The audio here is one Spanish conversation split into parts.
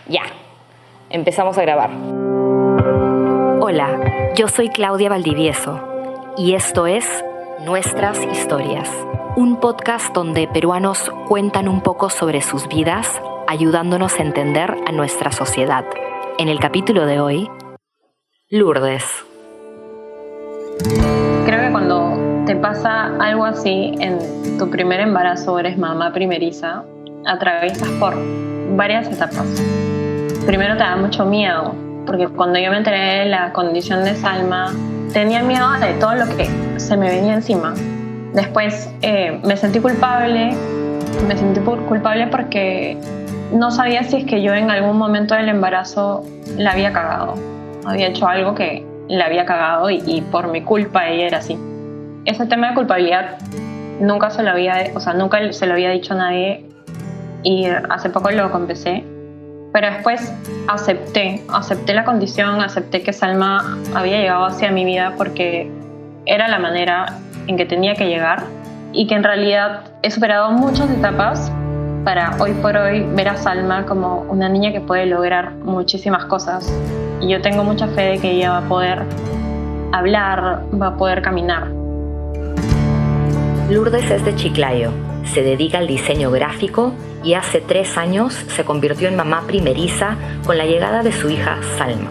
Ya, empezamos a grabar. Hola, yo soy Claudia Valdivieso y esto es Nuestras Historias, un podcast donde peruanos cuentan un poco sobre sus vidas, ayudándonos a entender a nuestra sociedad. En el capítulo de hoy, Lourdes. Creo que cuando te pasa algo así en tu primer embarazo, eres mamá primeriza, atraviesas por varias etapas. Primero te da mucho miedo, porque cuando yo me enteré de la condición de Salma, tenía miedo de todo lo que se me venía encima. Después me sentí culpable porque no sabía si es que yo en algún momento del embarazo la había cagado. Había hecho algo que la había cagado y por mi culpa ella era así. Ese tema de culpabilidad nunca se lo había dicho a nadie y hace poco lo confesé. Pero después acepté la condición, acepté que Salma había llegado hacia mi vida porque era la manera en que tenía que llegar y que en realidad he superado muchas etapas para hoy por hoy ver a Salma como una niña que puede lograr muchísimas cosas. Y yo tengo mucha fe de que ella va a poder hablar, va a poder caminar. Lourdes es de Chiclayo, se dedica al diseño gráfico y hace 3 años se convirtió en mamá primeriza con la llegada de su hija Salma.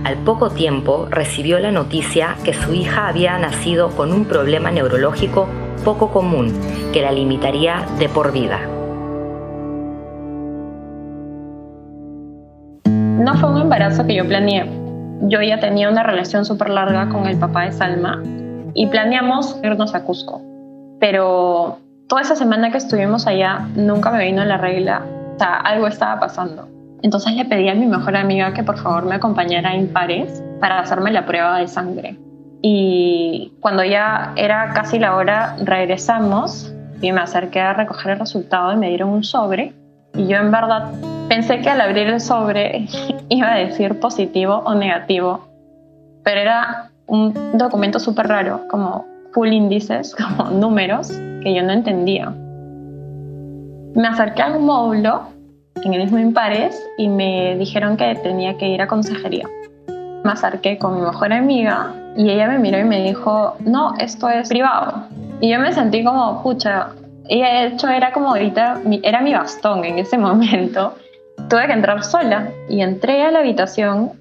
Al poco tiempo recibió la noticia que su hija había nacido con un problema neurológico poco común que la limitaría de por vida. No fue un embarazo que yo planeé. Yo ya tenía una relación súper larga con el papá de Salma y planeamos irnos a Cusco. Pero toda esa semana que estuvimos allá nunca me vino la regla. O sea, algo estaba pasando. Entonces le pedí a mi mejor amiga que por favor me acompañara a Impares para hacerme la prueba de sangre. Y cuando ya era casi la hora, regresamos y me acerqué a recoger el resultado y me dieron un sobre. Y yo en verdad pensé que al abrir el sobre iba a decir positivo o negativo, pero era un documento súper raro, como full índices, como números que yo no entendía. Me acerqué a un módulo en el mismo Impares y me dijeron que tenía que ir a consejería. Me acerqué con mi mejor amiga y ella me miró y me dijo, no, esto es privado. Y yo me sentí como, pucha, ella de hecho era como ahorita, era mi bastón en ese momento. Tuve que entrar sola y entré a la habitación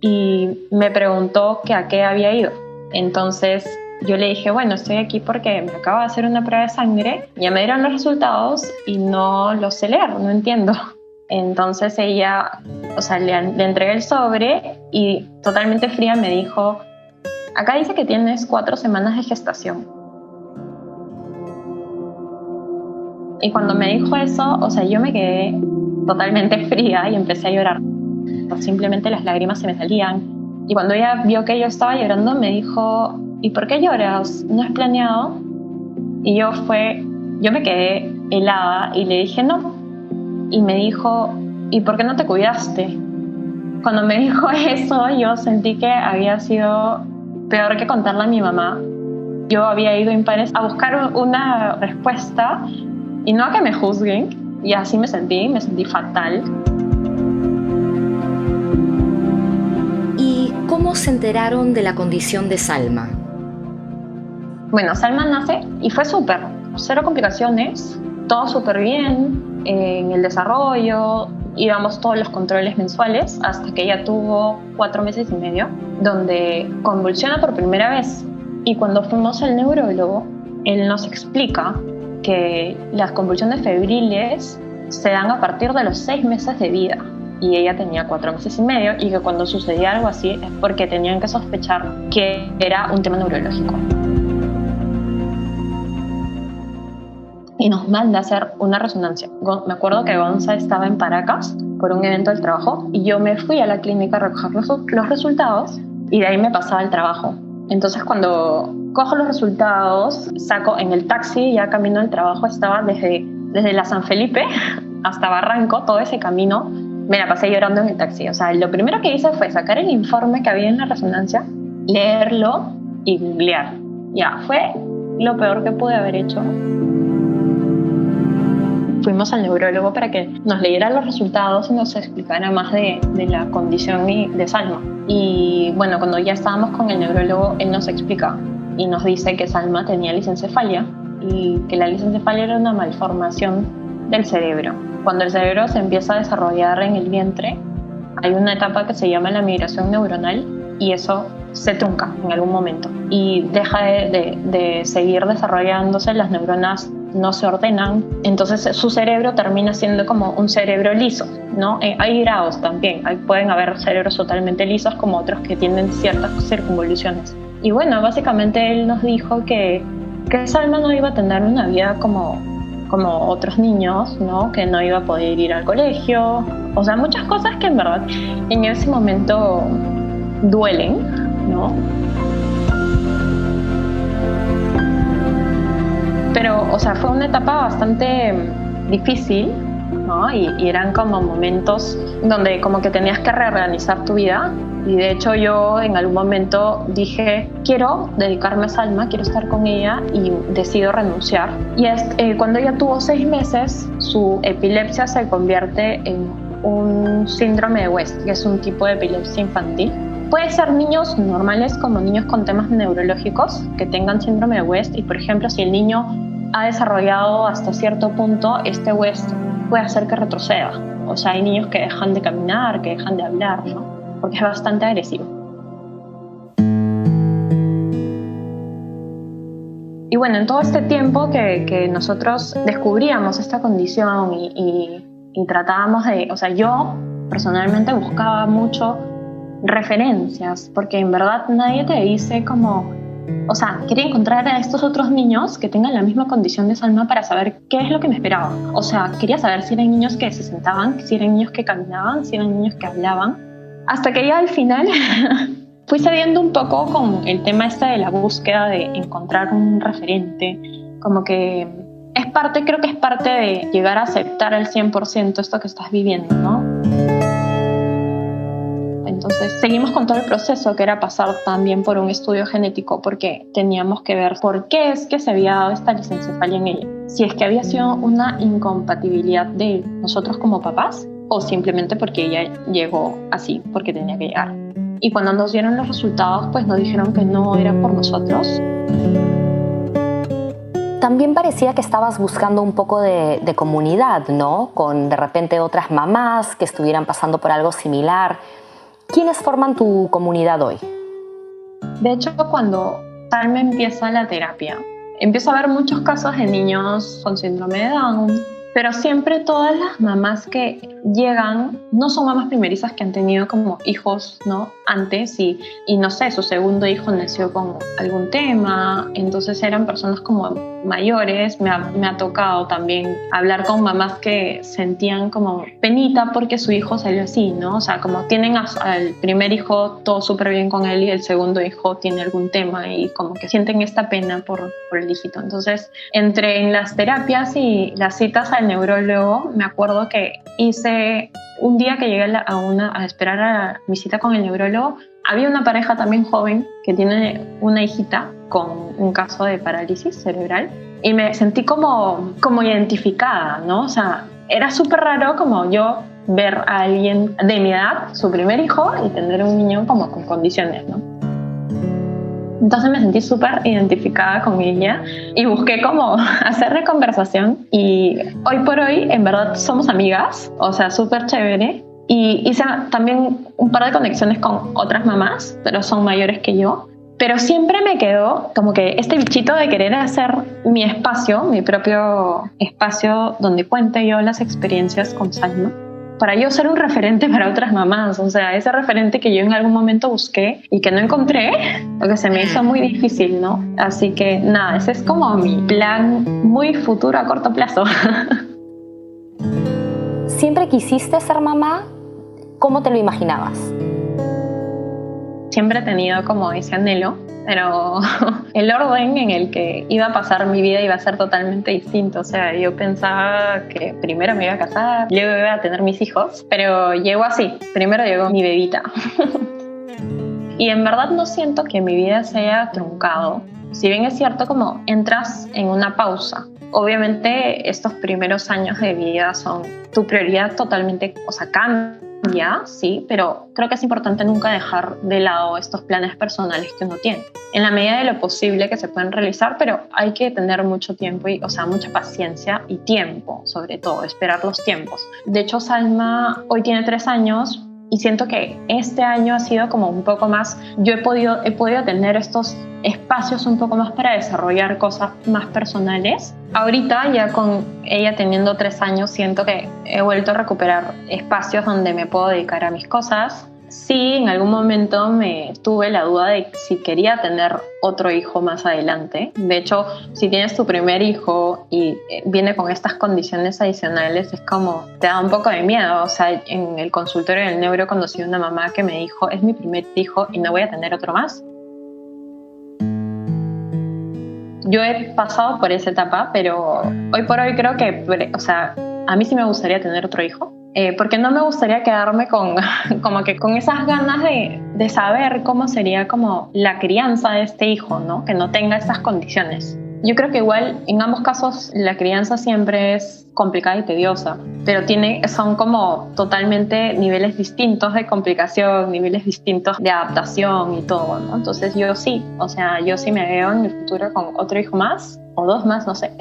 y me preguntó que a qué había ido. Entonces yo le dije, bueno, estoy aquí porque me acabo de hacer una prueba de sangre, ya me dieron los resultados y no los sé leer, no entiendo. Entonces ella, le entregué el sobre y totalmente fría me dijo, acá dice que tienes 4 semanas de gestación. Y cuando me dijo eso, yo me quedé totalmente fría y empecé a llorar. Simplemente las lágrimas se me salían. Y cuando ella vio que yo estaba llorando, me dijo, ¿y por qué lloras? ¿No es planeado? Y yo me quedé helada y le dije no. Y me dijo, ¿y por qué no te cuidaste? Cuando me dijo eso, yo sentí que había sido peor que contarle a mi mamá. Yo había ido a Impares a buscar una respuesta y no a que me juzguen. Y así me sentí fatal. ¿Y cómo se enteraron de la condición de Salma? Bueno, Salma nace y fue súper, 0 complicaciones, todo súper bien, en el desarrollo, íbamos todos los controles mensuales hasta que ella tuvo 4 meses y medio, donde convulsiona por primera vez. Y cuando fuimos al neurólogo, él nos explica que las convulsiones febriles se dan a partir de los 6 meses de vida. Y ella tenía 4 meses y medio y que cuando sucedía algo así es porque tenían que sospechar que era un tema neurológico. Y nos manda a hacer una resonancia. Me acuerdo que Gonza estaba en Paracas por un evento del trabajo y yo me fui a la clínica a recoger los resultados y de ahí me pasaba el trabajo. Entonces cuando cojo los resultados, saco en el taxi, ya camino al trabajo, estaba desde la San Felipe hasta Barranco, todo ese camino, me la pasé llorando en el taxi. Lo primero que hice fue sacar el informe que había en la resonancia, leerlo y googlear. Ya, fue lo peor que pude haber hecho. fuimos al neurólogo para que nos leyera los resultados y nos explicara más de la condición de Salma. Y bueno, cuando ya estábamos con el neurólogo, él nos explica y nos dice que Salma tenía lisencefalia y que la lisencefalia era una malformación del cerebro. Cuando el cerebro se empieza a desarrollar en el vientre, hay una etapa que se llama la migración neuronal y eso se trunca en algún momento y deja de seguir desarrollándose, las neuronas no se ordenan, entonces su cerebro termina siendo como un cerebro liso, ¿no? Hay grados también, pueden haber cerebros totalmente lisos como otros que tienen ciertas circunvoluciones. Y bueno, básicamente él nos dijo que Salma no iba a tener una vida como otros niños, ¿no? Que no iba a poder ir al colegio, o sea, muchas cosas que en verdad en ese momento duelen, ¿no? Pero, o sea, fue una etapa bastante difícil, ¿no? Y eran como momentos donde como que tenías que reorganizar tu vida. Y de hecho yo en algún momento dije, quiero dedicarme a Salma, quiero estar con ella y decido renunciar. Y cuando ella tuvo 6 meses, su epilepsia se convierte en un síndrome de West, que es un tipo de epilepsia infantil. Puede ser niños normales como niños con temas neurológicos que tengan síndrome de West y, por ejemplo, si el niño ha desarrollado hasta cierto punto este West, puede hacer que retroceda. O sea, hay niños que dejan de caminar, que dejan de hablar, ¿no? Porque es bastante agresivo. Y bueno, en todo este tiempo que nosotros descubríamos esta condición y tratábamos de... O sea, yo personalmente buscaba mucho referencias, porque en verdad nadie te dice como... O sea, quería encontrar a estos otros niños que tengan la misma condición de Salma para saber qué es lo que me esperaba. O sea, quería saber si eran niños que se sentaban, si eran niños que caminaban, si eran niños que hablaban. Hasta que ya al final fui cediendo un poco con el tema este de la búsqueda de encontrar un referente. Como que creo que es parte de llegar a aceptar al 100% esto que estás viviendo, ¿no? Entonces seguimos con todo el proceso, que era pasar también por un estudio genético, porque teníamos que ver por qué es que se había dado esta lisencefalia en ella. Si es que había sido una incompatibilidad de nosotros como papás o simplemente porque ella llegó así, porque tenía que llegar. Y cuando nos dieron los resultados, pues nos dijeron que no era por nosotros. También parecía que estabas buscando un poco de comunidad, ¿no? Con de repente otras mamás que estuvieran pasando por algo similar. ¿Quiénes forman tu comunidad hoy? De hecho, cuando Salma empieza la terapia, empiezo a ver muchos casos de niños con síndrome de Down, pero siempre todas las mamás que llegan no son mamás primerizas que han tenido como hijos, ¿no? Antes y no sé, su segundo hijo nació con algún tema, entonces eran personas como mayores. Me ha tocado también hablar con mamás que sentían como penita porque su hijo salió así, ¿no? O sea, como tienen al primer hijo todo súper bien con él y el segundo hijo tiene algún tema y como que sienten esta pena por el hijito. Entonces, en las terapias y las citas al neurólogo, me acuerdo que hice un día que llegué a esperar a mi cita con el neurólogo, había una pareja también joven que tiene una hijita con un caso de parálisis cerebral y me sentí como identificada, ¿no? O sea, era súper raro como yo ver a alguien de mi edad, su primer hijo, y tener un niño como con condiciones, ¿no? Entonces me sentí súper identificada con ella y busqué como hacerle conversación y hoy por hoy en verdad somos amigas, o sea, súper chévere. Y hice también un par de conexiones con otras mamás, pero son mayores que yo. Pero siempre me quedó como que este bichito de querer hacer mi espacio, mi propio espacio donde cuente yo las experiencias con Salma, para yo ser un referente para otras mamás. O sea, ese referente que yo en algún momento busqué y que no encontré, porque se me hizo muy difícil, ¿no? Así que nada, ese es como mi plan muy futuro a corto plazo. ¿Siempre quisiste ser mamá? ¿Cómo te lo imaginabas? Siempre he tenido como ese anhelo, pero el orden en el que iba a pasar mi vida iba a ser totalmente distinto. O sea, yo pensaba que primero me iba a casar, luego iba a tener mis hijos, pero llegó así. Primero llegó mi bebita. Y en verdad no siento que mi vida se haya truncado. Si bien es cierto, como entras en una pausa, Obviamente estos primeros años de vida son tu prioridad totalmente, o sea, cambia, sí, pero creo que es importante nunca dejar de lado estos planes personales que uno tiene. En la medida de lo posible que se pueden realizar, pero hay que tener mucho tiempo, y, o sea, mucha paciencia y tiempo, sobre todo, esperar los tiempos. De hecho, Salma hoy tiene 3 años y siento que este año ha sido como un poco más, yo he podido tener estos espacios un poco más para desarrollar cosas más personales. Ahorita, ya con ella teniendo 3 años, siento que he vuelto a recuperar espacios donde me puedo dedicar a mis cosas. Sí, en algún momento me tuve la duda de si quería tener otro hijo más adelante. De hecho, si tienes tu primer hijo y viene con estas condiciones adicionales, es como, te da un poco de miedo. O sea, en el consultorio del neuro conocí a una mamá que me dijo, es mi primer hijo y no voy a tener otro más. Yo he pasado por esa etapa, pero hoy por hoy creo que, o sea, a mí sí me gustaría tener otro hijo. Porque no me gustaría quedarme con esas ganas de saber cómo sería como la crianza de este hijo, ¿no? Que no tenga estas condiciones. Yo creo que igual en ambos casos la crianza siempre es complicada y tediosa, pero son como totalmente niveles distintos de complicación, niveles distintos de adaptación y todo, ¿no? Entonces yo sí me veo en el futuro con otro hijo más o 2 más, no sé.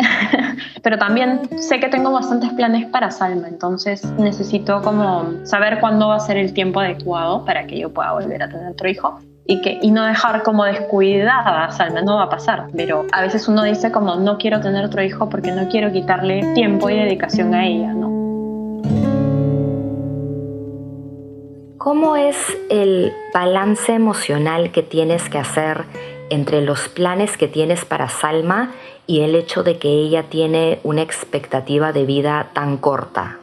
Pero también sé que tengo bastantes planes para Salma, entonces necesito como saber cuándo va a ser el tiempo adecuado para que yo pueda volver a tener otro hijo. Y no dejar como descuidada a Salma, no va a pasar, pero a veces uno dice como no quiero tener otro hijo porque no quiero quitarle tiempo y dedicación a ella, ¿no? ¿Cómo es el balance emocional que tienes que hacer entre los planes que tienes para Salma y el hecho de que ella tiene una expectativa de vida tan corta?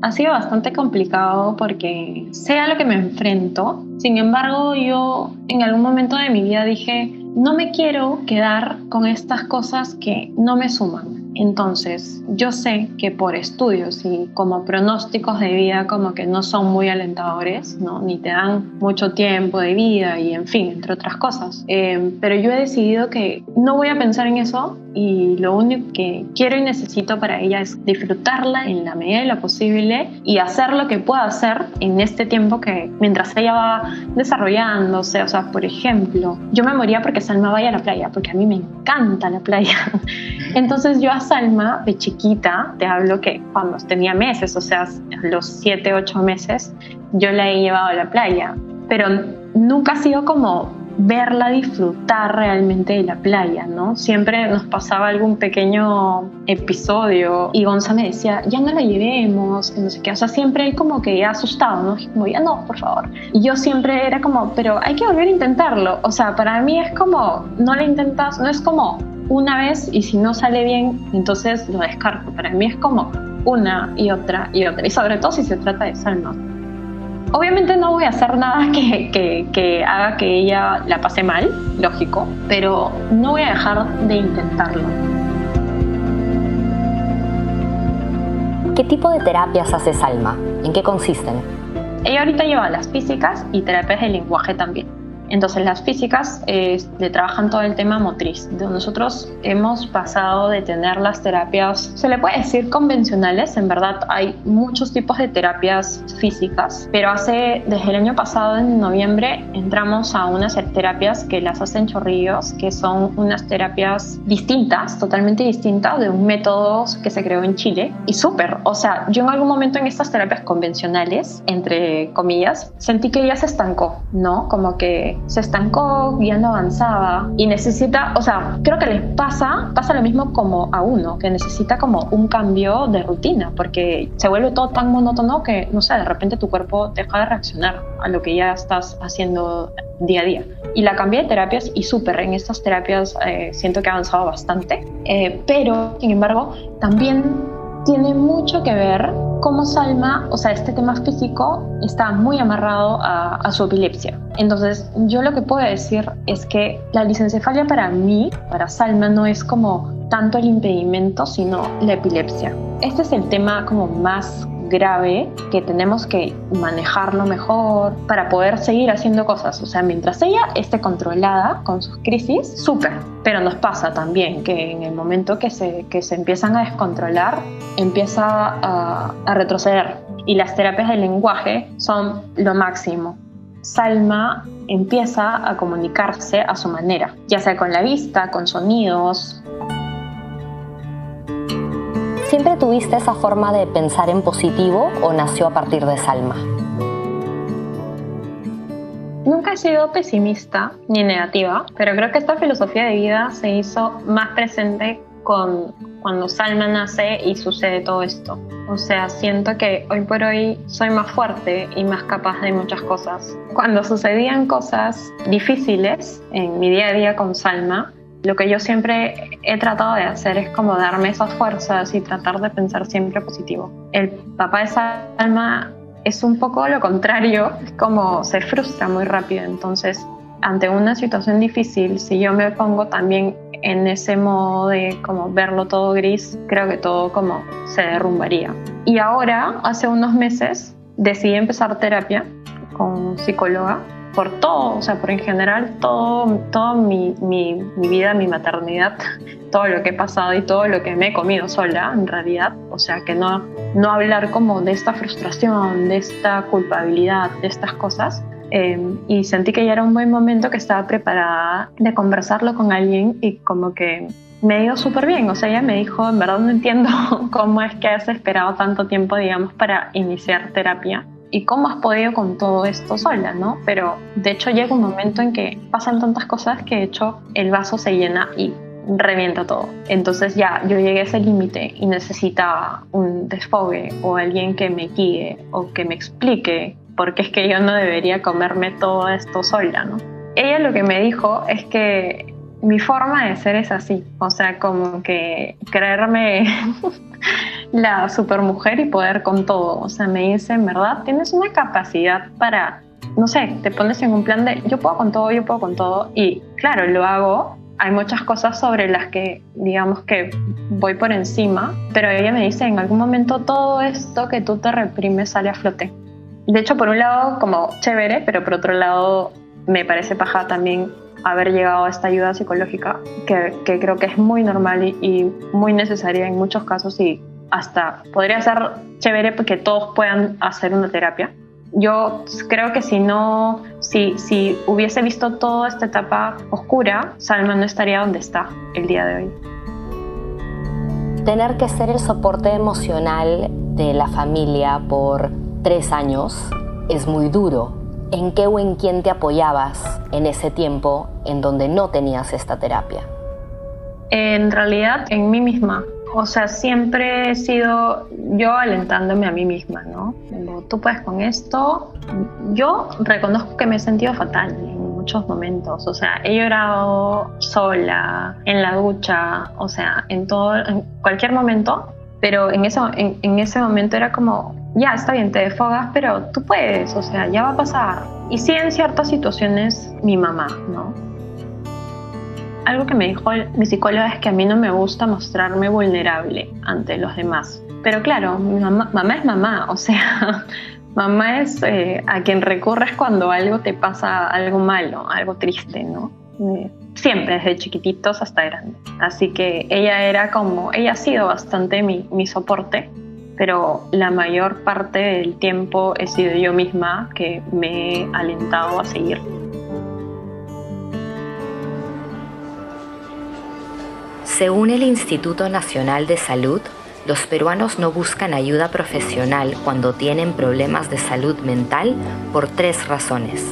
Ha sido bastante complicado porque sé a lo que me enfrento. Sin embargo, yo en algún momento de mi vida dije, no me quiero quedar con estas cosas que no me suman. Entonces, yo sé que por estudios y como pronósticos de vida como que no son muy alentadores, ¿no? Ni te dan mucho tiempo de vida y en fin, entre otras cosas. Pero yo he decidido que no voy a pensar en eso y lo único que quiero y necesito para ella es disfrutarla en la medida de lo posible y hacer lo que pueda hacer en este tiempo que mientras ella va desarrollándose. O sea, por ejemplo, yo me moría porque Salma vaya a la playa, porque a mí me encanta la playa. Entonces yo a Salma de chiquita, te hablo que cuando tenía meses, o sea, a los 7, 8 meses, yo la he llevado a la playa, pero nunca ha sido como verla disfrutar realmente de la playa, ¿no? Siempre nos pasaba algún pequeño episodio y Gonza me decía, ya no la llevemos, que no sé qué, o sea, siempre él como que asustado, ¿no? Como, ya no, por favor. Y yo siempre era como, pero hay que volver a intentarlo, o sea, para mí es como, no la intentas, no es como una vez y si no sale bien, entonces lo descarto. Para mí es como una y otra, y sobre todo si se trata de Salma. Obviamente no voy a hacer nada que haga que ella la pase mal, lógico, pero no voy a dejar de intentarlo. ¿Qué tipo de terapias hace Salma? ¿En qué consisten? Ella ahorita lleva las físicas y terapias de lenguaje también. Entonces las físicas le trabajan todo el tema motriz. Nosotros hemos pasado de tener las terapias, se le puede decir convencionales, en verdad hay muchos tipos de terapias físicas, pero desde el año pasado, en noviembre, entramos a unas terapias que las hacen Chorrillos, que son unas terapias distintas, totalmente distintas, de un método que se creó en Chile. Y súper, o sea, yo en algún momento en estas terapias convencionales, entre comillas, sentí que ella se estancó, ¿no? Como que se estancó, ya no avanzaba y necesita, o sea, creo que les pasa lo mismo como a uno, que necesita como un cambio de rutina, porque se vuelve todo tan monótono que, no sé, de repente tu cuerpo deja de reaccionar a lo que ya estás haciendo día a día. Y la cambié de terapias y súper, en estas terapias siento que ha avanzado bastante, pero, sin embargo, también tiene mucho que ver cómo Salma, o sea, este tema físico está muy amarrado a su epilepsia. Entonces, yo lo que puedo decir es que la lisencefalia para mí, para Salma, no es como tanto el impedimento, sino la epilepsia. Este es el tema como más grave que tenemos que manejarlo mejor para poder seguir haciendo cosas. O sea, mientras ella esté controlada con sus crisis, súper. Pero nos pasa también que en el momento que se empiezan a descontrolar, empieza a retroceder. Y las terapias del lenguaje son lo máximo. Salma empieza a comunicarse a su manera, ya sea con la vista, con sonidos. ¿Siempre tuviste esa forma de pensar en positivo o nació a partir de Salma? Nunca he sido pesimista ni negativa, pero creo que esta filosofía de vida se hizo más presente cuando Salma nace y sucede todo esto. O sea, siento que hoy por hoy soy más fuerte y más capaz de muchas cosas. Cuando sucedían cosas difíciles en mi día a día con Salma, lo que yo siempre he tratado de hacer es como darme esas fuerzas y tratar de pensar siempre positivo. El papá de Salma es un poco lo contrario, es como se frustra muy rápido. Entonces, ante una situación difícil, si yo me pongo también en ese modo de como verlo todo gris, creo que todo como se derrumbaría. Y ahora, hace unos meses, decidí empezar terapia con psicóloga por todo, o sea, por en general toda mi vida, mi maternidad, todo lo que he pasado y todo lo que me he comido sola, en realidad. O sea, que no hablar como de esta frustración, de esta culpabilidad, de estas cosas. Y sentí que ya era un buen momento, que estaba preparada de conversarlo con alguien, y como que me dio súper bien. O sea, ella me dijo, en verdad no entiendo cómo es que has esperado tanto tiempo, digamos, para iniciar terapia y cómo has podido con todo esto sola, ¿no? Pero de hecho llega un momento en que pasan tantas cosas que de hecho el vaso se llena y revienta todo. Entonces ya yo llegué a ese límite y necesitaba un desfogue o alguien que me guíe o que me explique porque es que yo no debería comerme todo esto sola, ¿no? Ella lo que me dijo es que mi forma de ser es así, o sea, como que creerme la supermujer y poder con todo. O sea, me dice, en verdad, tienes una capacidad para, no sé, te pones en un plan de yo puedo con todo, y claro, lo hago. Hay muchas cosas sobre las que, digamos, que voy por encima, pero ella me dice, en algún momento todo esto que tú te reprimes sale a flote. De hecho, por un lado, como chévere, pero por otro lado, me parece paja también haber llegado a esta ayuda psicológica, que creo que es muy normal y muy necesaria en muchos casos, y hasta podría ser chévere porque todos puedan hacer una terapia. Yo creo que si hubiese visto toda esta etapa oscura, Salma no estaría donde está el día de hoy. Tener que ser el soporte emocional de la familia por 3 años es muy duro. ¿En qué o en quién te apoyabas en ese tiempo en donde no tenías esta terapia? En realidad, en mí misma. O sea, siempre he sido yo alentándome a mí misma, ¿no? Como, tú puedes con esto. Yo reconozco que me he sentido fatal en muchos momentos. O sea, he llorado sola, en la ducha, o sea, en cualquier momento. Pero en ese momento era como, ya, está bien, te desfogas, pero tú puedes, o sea, ya va a pasar. Y sí, en ciertas situaciones, mi mamá, ¿no? Algo que me dijo mi psicóloga es que a mí no me gusta mostrarme vulnerable ante los demás. Pero claro, mi mamá es mamá, o sea, mamá es a quien recurres cuando algo te pasa, algo malo, algo triste, ¿no? Siempre, desde chiquititos hasta grande. Así que ella ha sido bastante mi soporte, pero la mayor parte del tiempo he sido yo misma que me he alentado a seguir. Según el Instituto Nacional de Salud, los peruanos no buscan ayuda profesional cuando tienen problemas de salud mental por 3 razones.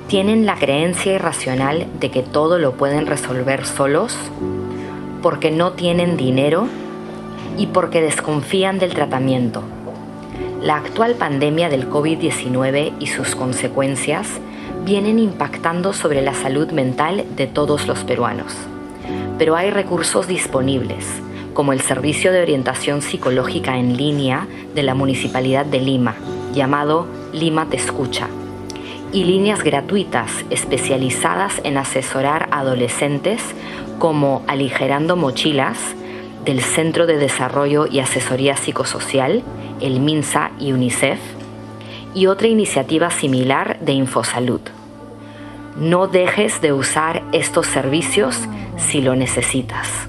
Tienen la creencia irracional de que todo lo pueden resolver solos, porque no tienen dinero y porque desconfían del tratamiento. La actual pandemia del COVID-19 y sus consecuencias vienen impactando sobre la salud mental de todos los peruanos. Pero hay recursos disponibles, como el Servicio de Orientación Psicológica en Línea de la Municipalidad de Lima, llamado Lima Te Escucha, y líneas gratuitas especializadas en asesorar a adolescentes como Aligerando Mochilas, del Centro de Desarrollo y Asesoría Psicosocial, el MINSA y UNICEF, y otra iniciativa similar de Infosalud. No dejes de usar estos servicios si lo necesitas.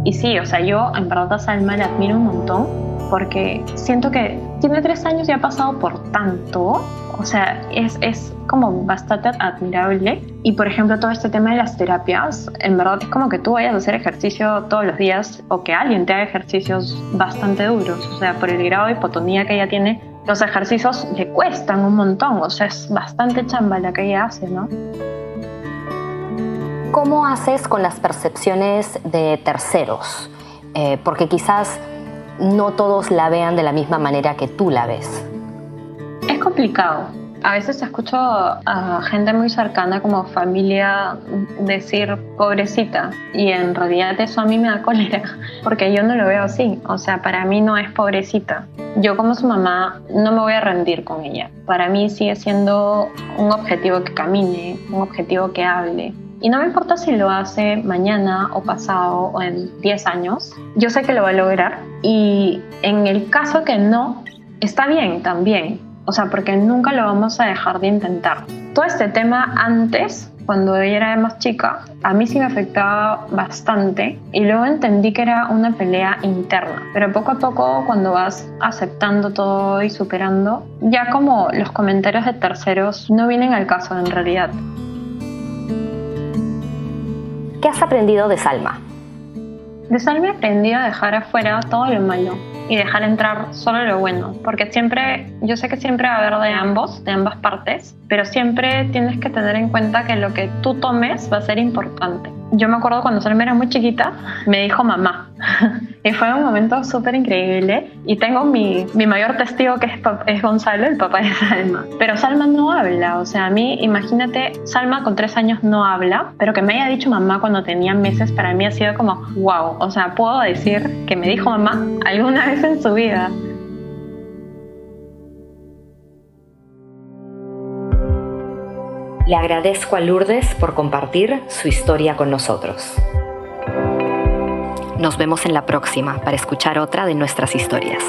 Y sí, o sea, yo en verdad a Salma la admiro un montón porque siento que tiene 3 años y ha pasado por tanto. O sea, es como bastante admirable. Y por ejemplo, todo este tema de las terapias, en verdad es como que tú vayas a hacer ejercicio todos los días o que alguien te haga ejercicios bastante duros. O sea, por el grado de hipotonía que ella tiene, los ejercicios le cuestan un montón. O sea, es bastante chamba la que ella hace, ¿no? ¿Cómo haces con las percepciones de terceros? Porque quizás no todos la vean de la misma manera que tú la ves. Es complicado. A veces escucho a gente muy cercana como familia decir pobrecita y en realidad eso a mí me da cólera porque yo no lo veo así. O sea, para mí no es pobrecita. Yo como su mamá no me voy a rendir con ella. Para mí sigue siendo un objetivo que camine, un objetivo que hable. Y no me importa si lo hace mañana o pasado o en 10 años. Yo sé que lo va a lograr y en el caso que no, está bien también. O sea, porque nunca lo vamos a dejar de intentar. Todo este tema antes, cuando ella era más chica, a mí sí me afectaba bastante y luego entendí que era una pelea interna. Pero poco a poco, cuando vas aceptando todo y superando, ya como los comentarios de terceros no vienen al caso en realidad. ¿Qué has aprendido de Salma? De Salma he aprendido a dejar afuera todo lo malo y dejar entrar solo lo bueno, porque yo sé que siempre va a haber de ambas partes, pero siempre tienes que tener en cuenta que lo que tú tomes va a ser importante. Yo me acuerdo cuando Salma era muy chiquita, me dijo mamá, y fue un momento súper increíble, y tengo mi mayor testigo que es Gonzalo, el papá de Salma. Pero Salma no habla, o sea, a mí, imagínate, Salma con 3 años no habla, pero que me haya dicho mamá cuando tenía meses, para mí ha sido como, wow, o sea, puedo decir que me dijo mamá alguna vez en su vida. Le agradezco a Lourdes por compartir su historia con nosotros. Nos vemos en la próxima para escuchar otra de nuestras historias.